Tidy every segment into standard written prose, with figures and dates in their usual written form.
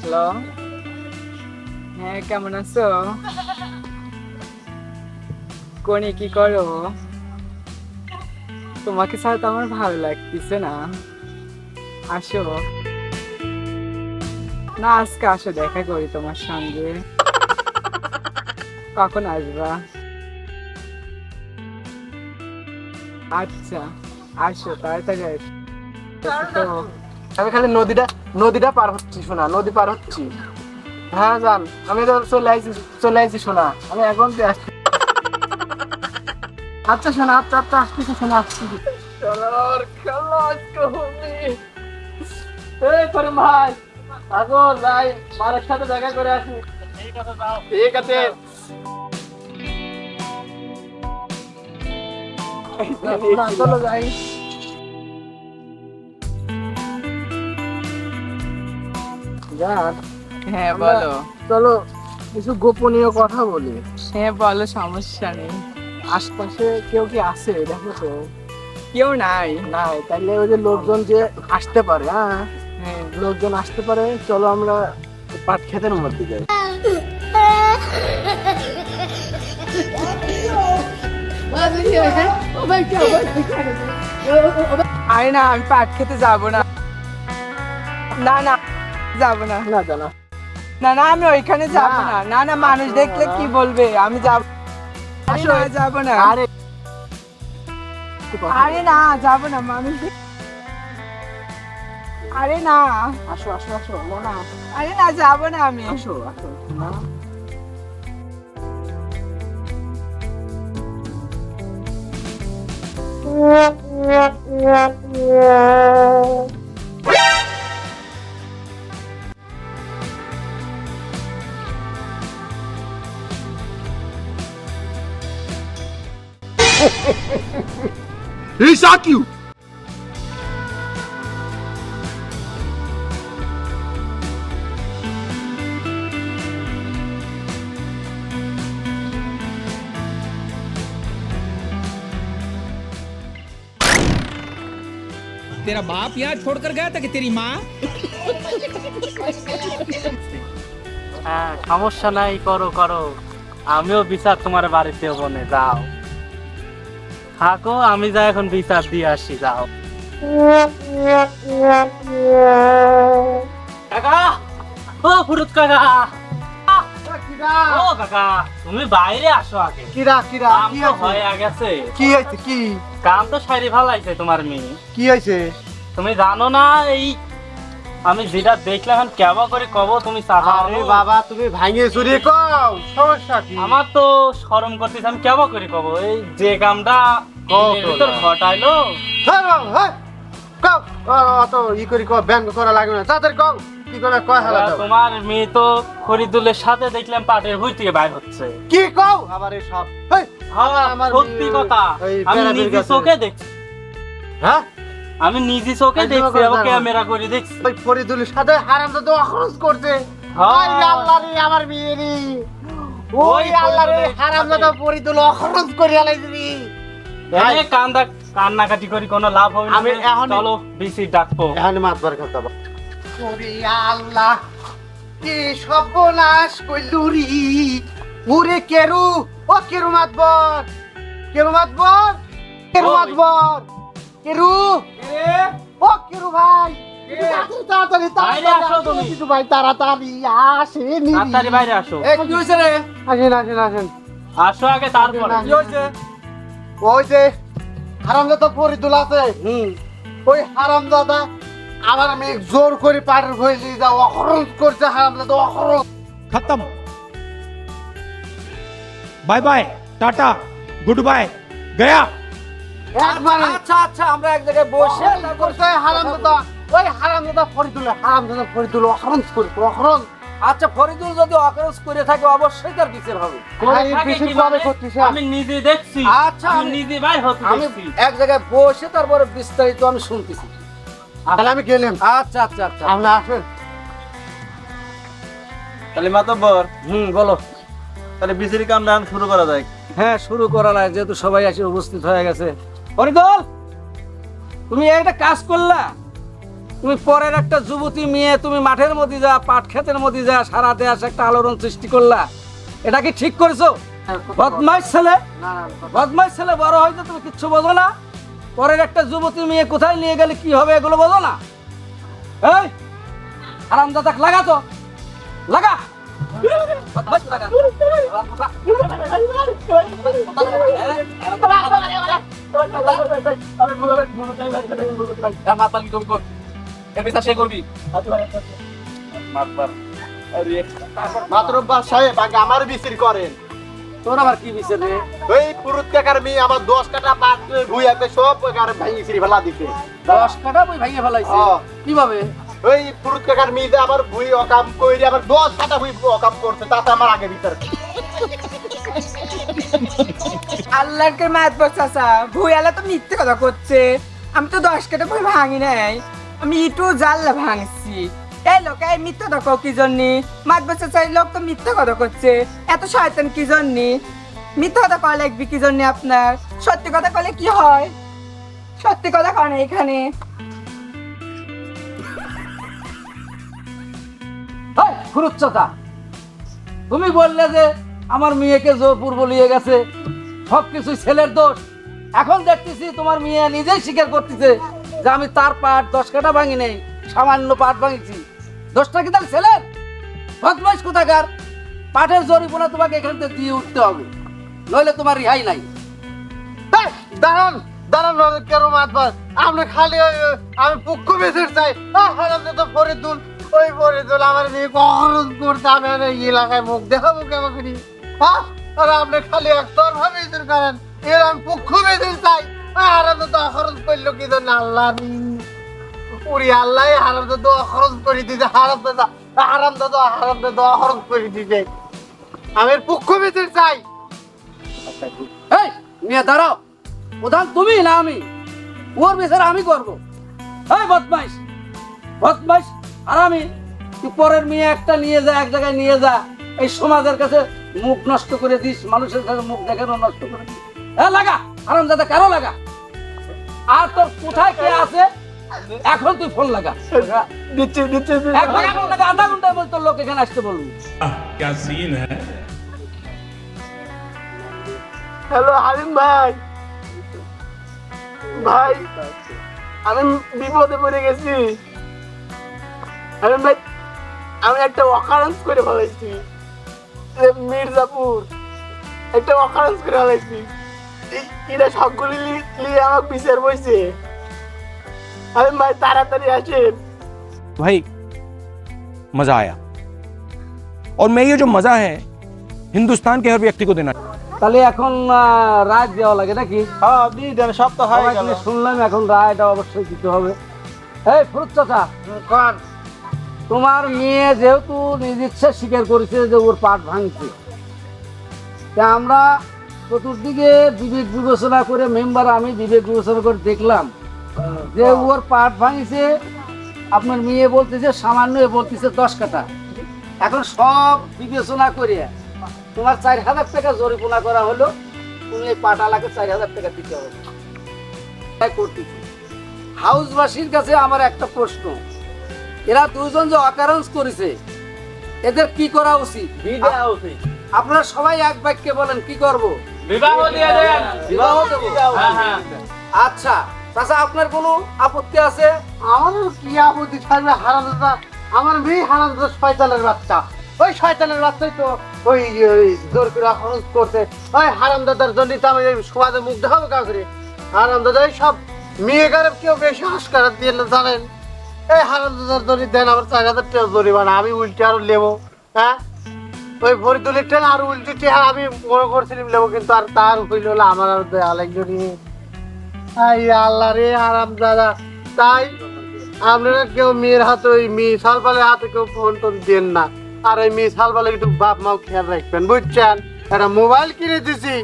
Hello, হ্যাঁ কেমন আছো? কোনি কি করো? তোমাকে ছাড়া তো আমার ভালো লাগতেছে না। আসো না, আজকে আসো, দেখা করি তোমার সঙ্গে। কখন আসবা? আচ্ছা, আসো তাড়াতাড়ি আসো। তো আমি খালি নদীটা পার হচ্ছি শোনা, নদী পার হচ্ছি। হ্যাঁ জান, আমি তো চলে আইছি শোনা, আমি এখন আসছি। আচ্ছা শোনা, আচ্ছা আচ্ছা আসতেছি শোনা, আসতেছি। চলোর খেলা আজকে হবে। এই করিম ভাই, আগো যাই মারের সাথে দেখা করে আসি। ঠিক আছে। চলো যাই। জান, হ্যাঁ বলো। চলো কিছু গোপনীয় কথা বলি। হ্যাঁ বলো, সমস্যা নেই। আশপাশে কেউ কি আছে দেখো তো? কেউ নাই। নাই, তাইলে ওই যে লোকজন যে আসতে পারে, হ্যাঁ হ্যাঁ লোকজন আসতে পারে, চলো আমরা পাট ক্ষেতের মধ্যে যাই। আরে না, আমি পাট খেতে যাবো না। না না, যাবো না। না জানা না না, আমি ওইখানে যাবো না। না না, মানুষ দেখলে কি বলবে? আমি যাব আসো। যাবো না। আরে আরে না, যাবো না, মানুষ আরে না, আসো আসো আসো না না, আরে না, যাবো না আমি। আসো আসো না। He shot you! तेरा बाप यहाँ छोड़कर गया था कि तेरी माँ? হ্যাঁ সমস্যা নাই, করো করো, আমিও বিচার তোমার বাড়িতে বনে যাও থাকো, আমি যাই এখন বিচার দিয়ে আসি, যাও। কাকা, ও ফুরুত কাকা, ও কাকা, তুমি বাইরে আসো আগে। কিরা কিরা কাম কি তো হয়েছে? হয়ে গেছে, কি হয়েছে? কি কাম তো সারি ভালাইছে তোমার মেয়ে। কি হয়েছে? তুমি জানো না, এই আমি যেটা দেখলাম এখন কেবা করে কব তুমি চাচা আরে হবো? বাবা, তুমি ভাঙিয়ে চুরিয়ে কও, সমস্যা কি? আমার তো শরম করতেছে, আমি কেবা করে কব? এই যে কামটা কও এর তো ভিতর না। ঘটাইলো, হ্যাঁ বাবা, হ্যাঁ কও, অত ই করি কও, ব্যঙ্গ করা লাগবে না, তাড়াতাড়ি কও কি করে কয় হালা দাও। তোমার মেয়ে তো ফরিদুলের সাথে দেখলাম পাটের ভুঁই থেকে বাইর হচ্ছে। কি কও আবার এই সব? হেই, হ্যাঁ, আমার সত্যি মেয়ে কথা, ওই আমি বেড়াবেড়ি নিজে গাছে- চোখে দেখছি, হ্যাঁ আমি নিজে চোখে এই যে দেখছি, কথা এবং জানো। ক্যামেরা করে দেখছি। ওই ফরিদুলের সাথে হারামজাদা অখরচ করছে। হ্যাঁ। ওই আল্লাহ রে, আমার মেয়ে রে, ওই আল্লাহ রে, ফরিদুলের হারামজাদা ফরিদুল অখরচ করে আলাইছে রে। এ কান্নাকাটি করি কোনো লাভ হবে না। আমি এখন- চলো বিসি ডাকবো। এখানে মাতবার কথা বল। ওরে আল্লাহ, কি সর্বনাশ কইলুরি। ওরে কেরু, ও কেরু মাতবর, কেরু মাতবর, কেরু ওই। মাতবর, কেরু, ও কেরু ভাই, তাড়াতাড়ি বাইরে আসো তুমি। কিন্তু ভাই তাড়াতাড়ি আসেনি। তাড়াতাড়ি বাইরে আসো। কি হয়েছে রে? আসেন আসেন আসেন। আসো আগে, তারপরে। কি হয়েছে? ওই যে হারামজাদা ফরিদুল আছে, ওই হারামজাদা আমার আমি জোর করে পাটের হয়ে দিয়ে যাও, অখরচ করছে হারামজাদা, অখরচ। खत्म। Bye bye, tata, good bye, गया। একবারে আচ্ছা আচ্ছা, আমরা এক জায়গায় বসে অখরচ করছে হারামজাদা, ওই হারামজাদা ফরিদুল অখরচ করছে, অখরচ। আচ্ছা, ফরিদুল যদি অকারজ করে থাকে অবশ্যই তার বিচার হবে। হ্যাঁ, এই থাকে বেশি কিভাবে? কবে করছিস? আমি নিজে দেখছি, আচ্ছা, আমি আমি- নিজে বাইর হতে আমি দেখছি। এক জায়গায় বসে তারপরে বিস্তারিত আমি শুনতেছি। তাহলে আমি গেলাম, আচ্ছা আচ্ছা আচ্ছা, আপনি আসেন। তাহলে মাতব্বর, বলো। তাহলে বিসির কামটা এখন শুরু করা যায়। হ্যাঁ, শুরু করা লাগে, যেহেতু সবাই এসে উপস্থিত হয়ে গেছে। ফরিদুল, তুমি একটা কাজ করলা, তুমি পরের একটা যুবতী মেয়ে তুমি মাঠের মধ্যে যা পাট ক্ষেতের মধ্যে যা সারা দেশ একটা আলোড়ন সৃষ্টি করলা, এটা কি ঠিক করেছো? বদমাইশ ছেলে, বদমাইশ ছেলে, বড় হয়তো তুমি কিচ্ছু বোঝো না। পরের একটা যুবতী মেয়ে কোথায় নিয়ে গেলে কি হবে এগুলো বোঝো না? এই হারামজাদা লাগা তো, লাগা। বদমাইশ লাগা। মাতরব্বার সাহেব আগে আমার বিচার করেন। তোর আবার কি বিচার রে? ওই পুরুত কাকার মেয়ে আমার 10 কাটা পাট ভুইয়াতে সব কার ভাঙি ছিড়ি ফেলা দিছে। 10 কাটা বই ভাঙিয়ে ফেলাইছে কিভাবে? ওই পুরুত কাকার মেয়ে আমার ভুই অকাম কইরে আমার 10 কাটা ভুই অকাম করতে, তাতে আমার আগে বিচার। আল্লাহকে মাতবর চাচা, ভুয়ালা তো মিথ্যে কথা করছে। আমি তো 10 কাটা বই ভাঙি নাই, আমি ইটু জানলা ভাঙছি। এই লোক এই মিথ্যে কথা কি জন্য? মাতবর চাচা এই লোক তো মিথ্যে কথা করছে। এত শয়তান কি জন্য? মিথ্যে কথা কয় লাগবে কি জন্য আপনার? সত্যি কথা কলে কি হয়? সত্যি কথা কয় না এখানে। এই ফুরুচ্চতা, তুমি বললে যে আমার মেয়েকে জোরপূর্ব লিয়ে গেছে, সবকিছু ছেলের দোষ। এখন দেখতেছি তোমার মেয়ে নিজেই স্বীকার করতেছে যে আমি তার পাট 10 কাটা ভাঙি নেই, সামান্য পাট ভাঙিছি। দোষটা কি তার ছেলের? বদমাইশ কোথাকার! পাটের জরিমানা তোমাকে এখান থেকে দিয়ে উঠতে হবে, নইলে তোমার রিহাই নাই। দাঁড়ান দাঁড়ান কেন মাতবার, আপনি খালি আমি পক্ষ বেঁচে চাই। হারামজাদা তো ফরিদুল, ওই ফরিদুল আমার মেয়ে অহরণ করতে আমি আর এই এলাকায় মুখ দেখাবো কেমন করি? আর আপনি খালি একতর ভাবে ইজের করেন, এর আমি পক্ষ বেঁচে চাই। হারামজাদা অহরণ করলো কি জন্য? আল্লাহ পুরি আল্লাহ হারামজাদা অহরণ করে দিতে, হারামজাদা অহরণ করে দিতে। আমি এর পক্ষ বেঁচে চাই। এই মেয়ে দাঁড়াও, প্রধান তুমি না আমি? ওর বিচার আমি করবো। এই বদমাইশ, বদমাইশ আর আমি, তুই পরের মেয়ে একটা নিয়ে যা, এক জায়গায় নিয়ে যা, এই সমাজের কাছে মুখ নষ্ট করে দিস, মানুষের কাছে মুখ দেখানো নষ্ট করে দিস। হ্যাঁ লাগা, আরামদাদা কারো লাগা। আর তোর কোথায় কে আছে এখন তুই ফোন লাগা। দিচ্ছি দিচ্ছি। এখন লাগা, আধা ঘন্টায় বল তোর লোক এখানে আসতে বলবি। क्या सीन है? হ্যালো হালিম ভাই, ভাই আমি বিপদে পড়ে গেছি। হালিম ভাই আমি একটা অকারেন্স করে ফেলাইছি, মির্জাপুর একটা অকারেন্স করে ফেলাইছি। এরা সবগুলি নিয়ে আমাকে বিচার বইছে। হালিম ভাই তাড়াতাড়ি আসেন। भाई मजा आया, और मैं ये जो मजा है हिंदुस्तान के हर व्यक्ति को देना। তাহলে এখন রায় দেওয়া লাগে নাকি? হ্যাঁ দিয়ে দেন, সপ্তাহ হয়ে গেল। সবাইকে শুনলাম, এখন রায়টা অবশ্যই দিতে হবে। এই ফুরুত চাচা, কোন তোমার মেয়ে যেহেতু নিজ ইচ্ছা স্বীকার করেছে যে ওর পাট ভাঙছে, তা আমরা চতুর্দিকে বিবেক বিবেচনা করে, মেম্বার আমি বিবেক বিবেচনা করে দেখলাম যে ওর পাট ভাঙিছে। আপনার মেয়ে বলতেছে সামান্য, এ বলতেছে 10 কাটা। এখন সব বিবেচনা করে তোমার 4000 টাকা জরিমানা করা হলো। তুমি এই পাটালাকে 4000 টাকা দিতে হবে। তাই করতেছি। হাউসবাসীর কাছে আমার একটা প্রশ্ন, এরা দুজন যে অকারেন্স করেছে, এদের কি করা উচিত? বিদায় উচিত। আপনারা সবাই এক বাক্যে বলেন কি করব? বিবাহ দিয়ে দেন। বিবাহ দেব? হ্যাঁ হ্যাঁ। আচ্ছা চাচা, আপনার কোনো আপত্তি আছে? আমার কি আপত্তি থাকবে? হারামজাদা আমার মেয়ে, হারামজাদা শয়তানের বাচ্চা। ওই শয়তানের বাচ্চাই তো ওই জোর করে খরচ করছে। ওই হারামদাদার জন্য তো আমি সমাজে মুখ দেখাবো কাউকে। হারামদাদা এই সব মেয়ে গারে কেউ বেশি হাসকার দিয়ে জানেন। এই হারামদাদার জন্য দেন আমার 4000 টাকা জরিমানা, আমি উল্টে আরো নেবো। হ্যাঁ ওই ফরিদুলের ট্রেন আর উল্টে টেহা আমি মনে করছিলাম নেবো, কিন্তু আর তার হইল না আমার আর আরেকজনই। আই আল্লাহ রে হারামজাদা। তাই আপনারা কেউ মেয়ের হাতে, ওই মেয়ে সালপালের হাতে কেউ ফোন টোন দেন না। আর ওই মেয়ে সালপালের একটু বাপ মাও খেয়াল রাখবেন, বুঝছেন? একটা মোবাইল কিনে দিছি,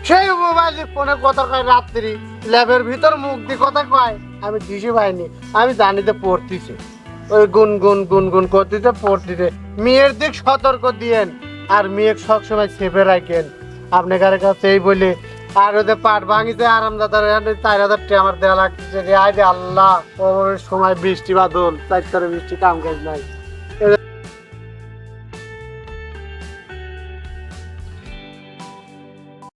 সেই মোবাইলে ফোনে কথা কয় রাত্রি, ল্যাবের ভিতর মুখ দিয়ে কথা কয়। আমি দিছি পাইনি, আমি জানিতে পড়তেছি, ওই গুন গুন গুন গুন করতেছে পড়তেছে। মেয়ের দিক সতর্ক দিয়েন, আর মেয়ে সবসময় সেফে রাখেন। আপনার কাছে এই বলে আর ওদের পাট ভাঙিছে আরামদাদার 4,000 টাকা আমার দেওয়া লাগছে রে। আয় রে আল্লাহ, ওর সময় বৃষ্টি বাদল, 4 বৃষ্টি কাম কাজ নাই।